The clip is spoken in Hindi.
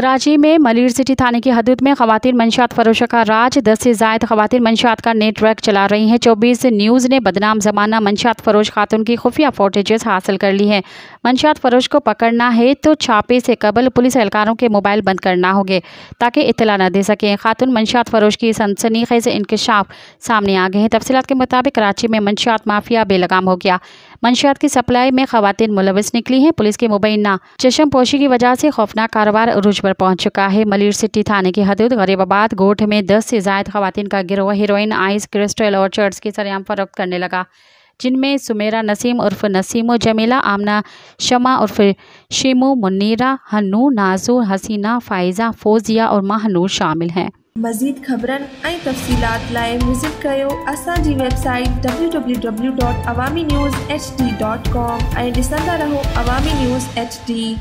कराची में मलिर सिटी थाने की हदूद में खवातीन मंशियात फरोशों का राज। 10 से ज़ायद खवातीन मंशियात का नेटवर्क चला रही हैं। 24 न्यूज़ ने बदनाम ज़माना मंशियात फरोश खातून की खुफिया फुटेजेस हासिल कर ली हैं। मंशियात फरोश को पकड़ना है तो छापे से कबल पुलिस एहलकारों के मोबाइल बंद करना होंगे ताकि इत्तला न दे सकें। खातून मंशियात फरोश की सनसनीखेज़ इंकशाफ सामने आ गए हैं। तफसीलात के मुताबिक कराची में मंशियात माफिया बेलगाम हो गया। मंशियात की सप्लाई में खवातीन मुलविस निकली हैं। पुलिस की मुबैना चश्म पोशी की वजह से खौफनाक कारोबार अरूज पर पहुंच चुका है। मलिर सिटी थाने की हदूद गरीबाबाद गोठ में 10 से ज़ायद खवातीन का गिरोह हीरोइन, आइस, क्रिस्टल और चर्च की सरेआम फरोख्त करने लगा, जिनमें सुमेरा नसीम उर्फ नसीमो, जमीला, आमना शमा उर्फ शिमू, मुन्नीरा, हन्नू, नाजू, हसीना, फाइजा, फोजिया और महनूर शामिल हैं। मज़ीद ख़बरन ऐं तफ़सीलात लाइ विज़िट कयो असांजी वेबसाइट www.awamiNewsHD.com ऐं ॾिसंदा रहो अवामी न्यूज़ HD।